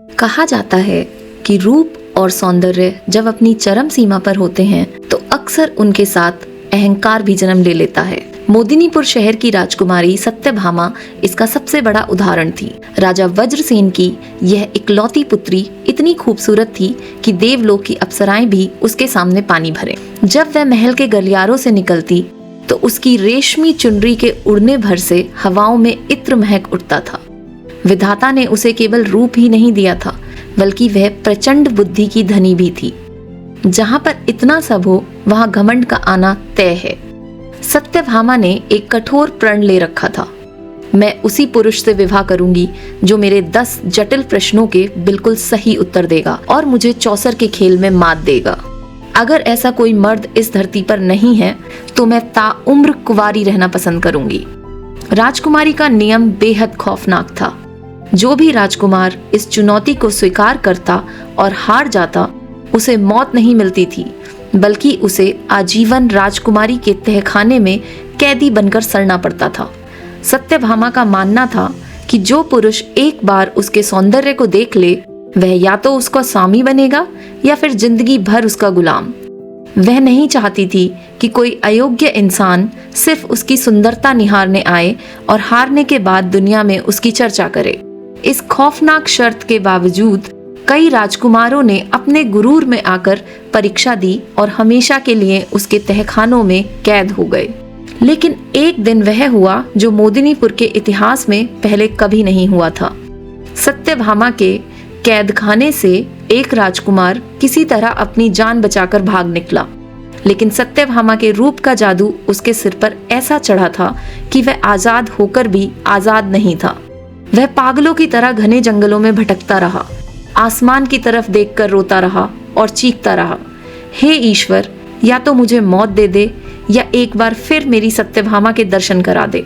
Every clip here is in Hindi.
कहा जाता है कि रूप और सौंदर्य जब अपनी चरम सीमा पर होते हैं तो अक्सर उनके साथ अहंकार भी जन्म ले लेता है। मोदिनीपुर शहर की राजकुमारी सत्यभामा इसका सबसे बड़ा उदाहरण थी। राजा वज्रसेन की यह इकलौती पुत्री इतनी खूबसूरत थी कि देवलोक की अप्सराएं भी उसके सामने पानी भरे। जब वह महल के गलियारों से निकलती तो उसकी रेशमी चुनरी के उड़ने भर से हवाओं में इत्र महक उठता था। विधाता ने उसे केवल रूप ही नहीं दिया था, बल्कि वह प्रचंड बुद्धि की धनी भी थी। जहां पर इतना सब हो वहां घमंड का आना तय है। सत्यभामा ने एक कठोर प्रण ले रखा था, मैं उसी पुरुष से विवाह करूंगी जो मेरे 10 जटिल प्रश्नों के बिल्कुल सही उत्तर देगा और मुझे चौसर के खेल में मात देगा। अगर ऐसा कोई मर्द इस धरती पर नहीं है तो मैं ताउम्र कुंवारी रहना पसंद करूंगी। राजकुमारी का नियम बेहद खौफनाक था। जो भी राजकुमार इस चुनौती को स्वीकार करता और हार जाता, उसे मौत नहीं मिलती थी, बल्कि उसे आजीवन राजकुमारी के तहखाने में कैदी बनकर सड़ना पड़ता था। सत्यभामा का मानना था कि जो पुरुष एक बार उसके सौंदर्य को देख ले, वह या तो उसका स्वामी बनेगा या फिर जिंदगी भर उसका गुलाम। वह नहीं चाहती थी कि कोई अयोग्य इंसान सिर्फ उसकी सुंदरता निहारने आए और हारने के बाद दुनिया में उसकी चर्चा करे। इस खौफनाक शर्त के बावजूद कई राजकुमारों ने अपने गुरूर में आकर परीक्षा दी और हमेशा के लिए उसके तहखानों में कैद हो गए। लेकिन एक दिन वह हुआ जो मोदिनीपुर के इतिहास में पहले कभी नहीं हुआ था। सत्यभामा के कैदखाने से एक राजकुमार किसी तरह अपनी जान बचाकर भाग निकला, लेकिन सत्यभामा के रूप का जादू उसके सिर पर ऐसा चढ़ा था कि वह आजाद होकर भी आजाद नहीं था। वह पागलों की तरह घने जंगलों में भटकता रहा, आसमान की तरफ देखकर रोता रहा और चीखता रहा, हे ईश्वर, या तो मुझे मौत दे दे या एक बार फिर मेरी सत्यभामा के दर्शन करा दे।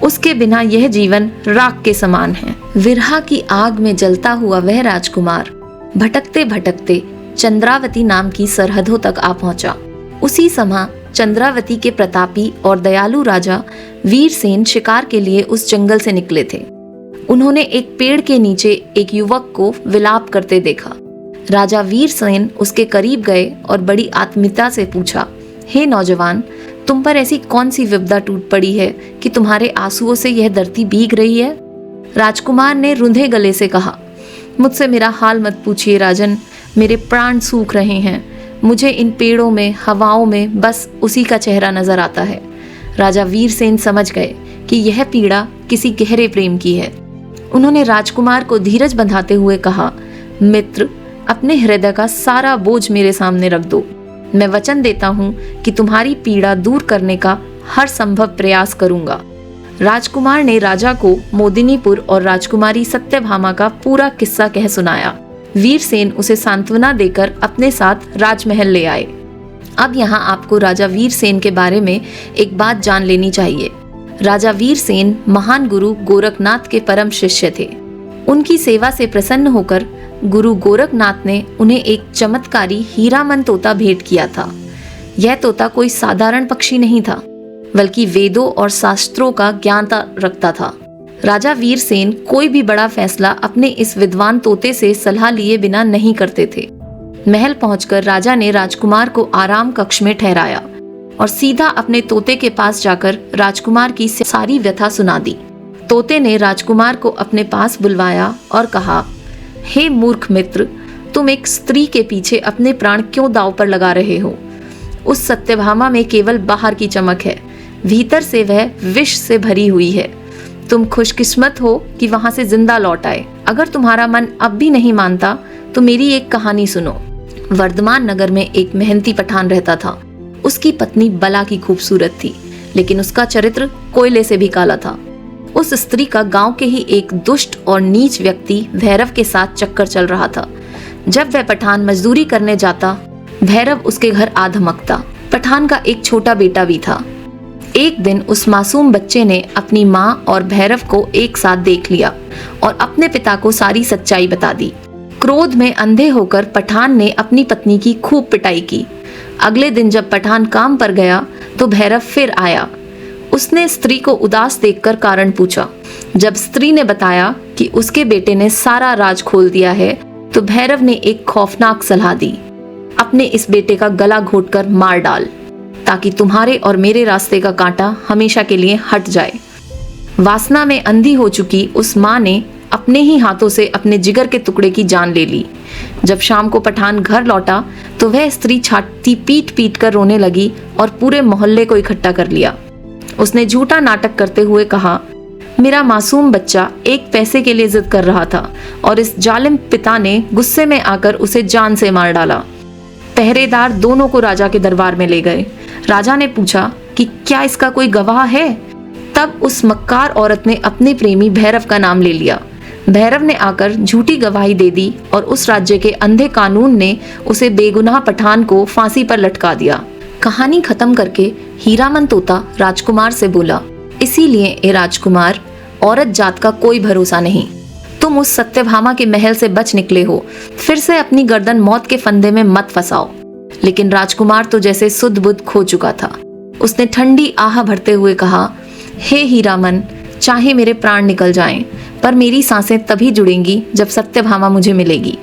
उसके बिना यह जीवन राख के समान है। विरह की आग में जलता हुआ वह राजकुमार भटकते भटकते चंद्रावती नाम की सरहदों तक आ पहुंचा। उसी समय चंद्रावती के प्रतापी और दयालु राजा वीरसेन शिकार के लिए उस जंगल से निकले थे। उन्होंने एक पेड़ के नीचे एक युवक को विलाप करते देखा। राजा वीरसेन उसके करीब गए और बड़ी आत्मीयता से पूछा, हे नौजवान, तुम पर ऐसी कौन सी विपदा टूट पड़ी है कि तुम्हारे आंसुओं से यह धरती भीग रही है? राजकुमार ने रुंधे गले से कहा, मुझसे मेरा हाल मत पूछिए राजन, मेरे प्राण सूख रहे हैं। मुझे इन पेड़ों में, हवाओं में बस उसी का चेहरा नजर आता है। राजा वीरसेन समझ गए कि यह पीड़ा किसी गहरे प्रेम की है। उन्होंने राजकुमार को धीरज बंधाते हुए कहा, मित्र, अपने हृदय का सारा बोझ मेरे सामने रख दो। मैं वचन देता हूँ कि तुम्हारी पीड़ा दूर करने का हर संभव प्रयास करूंगा। राजकुमार ने राजा को मोदिनीपुर और राजकुमारी सत्यभामा का पूरा किस्सा कह सुनाया। वीरसेन उसे सांत्वना देकर अपने साथ राजमहल ले आए। अब यहाँ आपको राजा वीरसेन के बारे में एक बात जान लेनी चाहिए। राजा वीरसेन महान गुरु गोरखनाथ के परम शिष्य थे। उनकी सेवा से प्रसन्न होकर गुरु गोरखनाथ ने उन्हें एक चमत्कारी हीरामन तोता भेंट किया था। यह तोता कोई साधारण पक्षी नहीं था, बल्कि वेदों और शास्त्रों का ज्ञान रखता था। राजा वीरसेन कोई भी बड़ा फैसला अपने इस विद्वान तोते से सलाह लिए बिना नहीं करते थे। महल पहुंचकर राजा ने राजकुमार को आराम कक्ष में ठहराया और सीधा अपने तोते के पास जाकर राजकुमार की सारी व्यथा सुना दी। तोते ने राजकुमार को अपने पास बुलवाया और कहा, हे मूर्ख मित्र, तुम एक स्त्री के पीछे अपने प्राण क्यों दांव पर लगा रहे हो? उस सत्यभामा में केवल बाहर की चमक है, भीतर से वह विष से भरी हुई है। तुम खुशकिस्मत हो कि वहां से जिंदा लौट आए। अगर तुम्हारा मन अब भी नहीं मानता तो मेरी एक कहानी सुनो। वर्धमान नगर में एक मेहनती पठान रहता था। उसकी पत्नी बला की खूबसूरत थी, लेकिन उसका चरित्र कोयले से भी काला था। उस स्त्री का गांव के ही एक दुष्ट और नीच व्यक्ति भैरव के साथ चक्कर चल रहा था। जब वह पठान मजदूरी करने जाता, भैरव उसके घर आ धमकता। पठान का एक छोटा बेटा भी था। एक दिन उस मासूम बच्चे ने अपनी माँ और भैरव को एक साथ देख लिया और अपने पिता को सारी सच्चाई बता दी। क्रोध में अंधे होकर पठान ने अपनी पत्नी की खूब पिटाई की। अगले दिन जब पठान काम पर गया तो भैरव फिर आया। उसने स्त्री को उदास देखकर कारण पूछा। जब स्त्री ने बताया कि उसके बेटे ने सारा राज खोल दिया है, तो भैरव ने एक खौफनाक सलाह दी। अपने इस बेटे का गला घोटकर मार डाल, ताकि तुम्हारे और मेरे रास्ते का कांटा हमेशा के लिए हट जाए। वासना में अंधी हो चुकी उस माँ ने अपने ही हाथों से अपने जिगर के टुकड़े की जान ले ली। जब शाम को पठान घर लौटा तो वह स्त्री छाती पीट पीट कर रोने लगी और पूरे मोहल्ले को इकट्ठा कर लिया। उसने झूठा नाटक करते हुए कहा, मेरा मासूम बच्चा एक पैसे के लिए जिद कर रहा था और इस जालिम पिता ने गुस्से में आकर उसे जान से मार डाला। पहरेदार दोनों को राजा के दरबार में ले गए। राजा ने पूछा कि क्या इसका कोई गवाह है? तब उस मक्कार औरत ने अपने प्रेमी भैरव का नाम ले लिया। भैरव ने आकर झूठी गवाही दे दी और उस राज्य के अंधे कानून ने उसे बेगुनाह पठान को फांसी पर लटका दिया। कहानी खत्म करके हीरामन तोता राजकुमार से बोला, इसीलिए ए राजकुमार, औरत जात का कोई भरोसा नहीं। तुम उस सत्यभामा के महल से बच निकले हो, फिर से अपनी गर्दन मौत के फंदे में मत फंसाओ। लेकिन राजकुमार तो जैसे सुध बुध खो चुका था। उसने ठंडी आह भरते हुए कहा, हे हीरामन, चाहे मेरे प्राण निकल जाएं, पर मेरी सांसें तभी जुड़ेंगी जब सत्यभामा मुझे मिलेगी।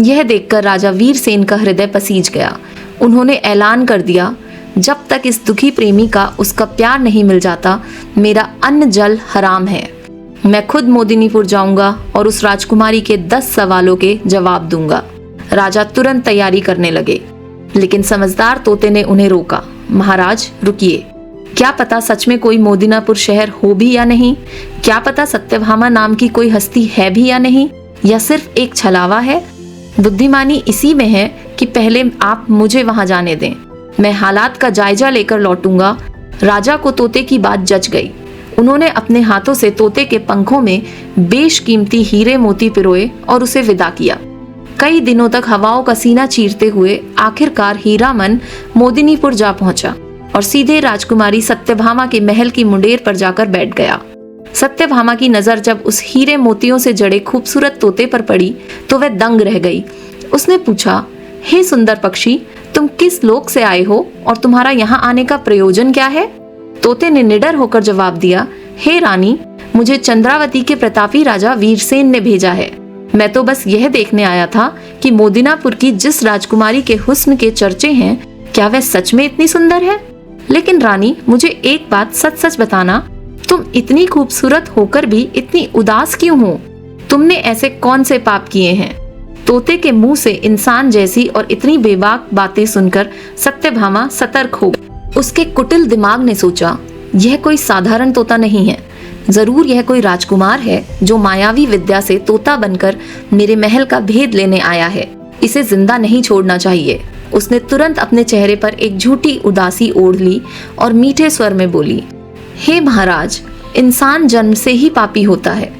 यह देखकर राजा वीरसेन का हृदय पसीज गया। उन्होंने ऐलान कर दिया, जब तक इस दुखी प्रेमी का उसका प्यार नहीं मिल जाता, मेरा अन्न जल हराम है। मैं खुद मोदिनीपुर जाऊंगा और उस राजकुमारी के 10 सवालों के जवाब दूंगा। राजा तुरंत तैयारी करने लगे, लेकिन समझदार तोते ने उन्हें रोका। महाराज रुकिए, क्या पता सच में कोई मोदिनापुर शहर हो भी या नहीं? क्या पता सत्यभामा नाम की कोई हस्ती है भी या नहीं, या सिर्फ एक छलावा है? बुद्धिमानी इसी में है कि पहले आप मुझे वहां जाने दें, मैं हालात का जायजा लेकर लौटूंगा। राजा को तोते की बात जच गई। उन्होंने अपने हाथों से तोते के पंखों में बेशकीमती हीरे मोती पिरोए और उसे विदा किया। कई दिनों तक हवाओं का सीना चीरते हुए आखिरकार हीरामन मोदिनीपुर जा पहुंचा और सीधे राजकुमारी सत्यभामा के महल की मुंडेर पर जाकर बैठ गया। सत्यभामा की नजर जब उस हीरे मोतियों से जड़े खूबसूरत तोते पर पड़ी तो वह दंग रह गई। उसने पूछा, हे सुंदर पक्षी, तुम किस लोक से आए हो और तुम्हारा यहाँ आने का प्रयोजन क्या है? तोते ने निडर होकर जवाब दिया, हे रानी, मुझे चंद्रावती के प्रतापी राजा वीरसेन ने भेजा है। मैं तो बस यह देखने आया था कि मोदिनापुर की जिस राजकुमारी के हुस्न के चर्चे हैं, क्या वह सच में इतनी सुंदर है? लेकिन रानी, मुझे एक बात सच सच बताना, तुम इतनी खूबसूरत होकर भी इतनी उदास क्यों हो? तुमने ऐसे कौन से पाप किए हैं? तोते के मुंह से इंसान जैसी और इतनी बेबाक बातें सुनकर सत्यभामा सतर्क हो गई। उसके कुटिल दिमाग ने सोचा, यह कोई साधारण तोता नहीं है, जरूर यह कोई राजकुमार है जो मायावी विद्या से तोता बनकर मेरे महल का भेद लेने आया है। इसे जिंदा नहीं छोड़ना चाहिए। उसने तुरंत अपने चेहरे पर एक झूठी उदासी ओढ़ ली और मीठे स्वर में बोली, हे महाराज, इंसान जन्म से ही पापी होता है।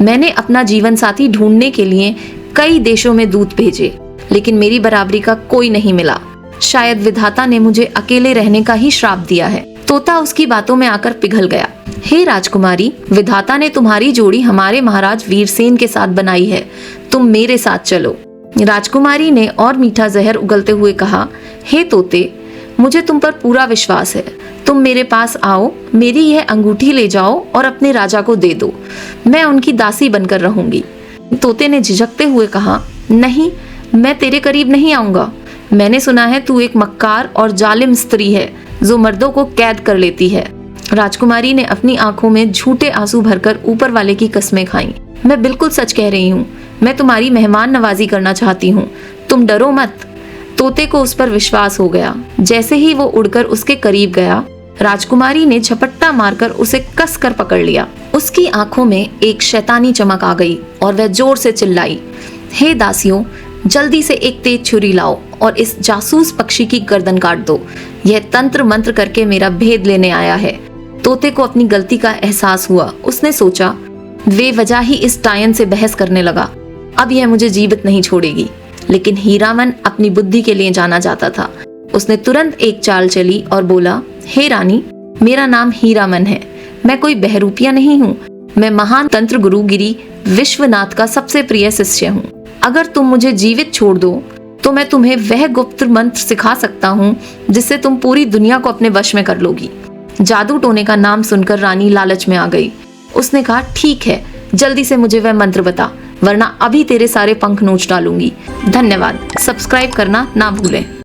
मैंने अपना जीवन साथी ढूंढने के लिए कई देशों में दूत भेजे, लेकिन मेरी बराबरी का कोई नहीं मिला। शायद विधाता ने मुझे अकेले रहने का ही श्राप दिया है। तोता उसकी बातों में आकर पिघल गया। हे राजकुमारी, विधाता ने तुम्हारी जोड़ी हमारे महाराज वीरसेन के साथ बनाई है, तुम मेरे साथ चलो। राजकुमारी ने और मीठा जहर उगलते हुए कहा, हे तोते, मुझे तुम पर पूरा विश्वास है। तुम मेरे पास आओ, मेरी यह अंगूठी ले जाओ और अपने राजा को दे दो। मैं उनकी दासी बनकर रहूंगी। तोते ने झिझकते हुए कहा, नहीं, मैं तेरे करीब नहीं आऊंगा। मैंने सुना है तू एक मक्कार और जालिम स्त्री है जो मर्दों को कैद कर लेती है। राजकुमारी ने अपनी आंखों में झूठे आंसू भरकर ऊपर वाले की कस्में खाईं। मैं बिल्कुल सच कह रही हूँ। मैं तुम्हारी मेहमान नवाजी करना चाहती हूँ, तुम डरो मत। तोते को उस पर विश्वास हो गया। जैसे ही वो उड़कर उसके करीब गया, राजकुमारी ने झपट्टा मारकर उसे कस कर पकड़ लिया। उसकी आंखों में एक शैतानी चमक आ गई और वह जोर से चिल्लाई, हे दासियों, जल्दी से एक तेज छुरी लाओ और इस जासूस पक्षी की गर्दन काट दो। यह तंत्र मंत्र करके मेरा भेद लेने आया है। तोते को अपनी गलती का एहसास हुआ। उसने सोचा, बेवजह ही इस टायन से बहस करने लगा, अब यह मुझे जीवित नहीं छोड़ेगी। लेकिन हीरामन अपनी बुद्धि के लिए जाना जाता था। उसने तुरंत एक चाल चली और बोला, हे रानी, मेरा नाम हीरामन है। मैं कोई बहरूपिया नहीं हूँ। मैं महान तंत्र गुरु गिरी विश्वनाथ का सबसे प्रिय शिष्य हूँ। अगर तुम मुझे जीवित छोड़ दो तो मैं तुम्हें वह गुप्त मंत्र सिखा सकता हूँ जिससे तुम पूरी दुनिया को अपने वश में कर लोगी। जादू टोने का नाम सुनकर रानी लालच में आ गई। उसने कहा, ठीक है, जल्दी से मुझे वह मंत्र बता, वरना अभी तेरे सारे पंख नोच डालूंगी। धन्यवाद। सब्सक्राइब करना ना भूलें।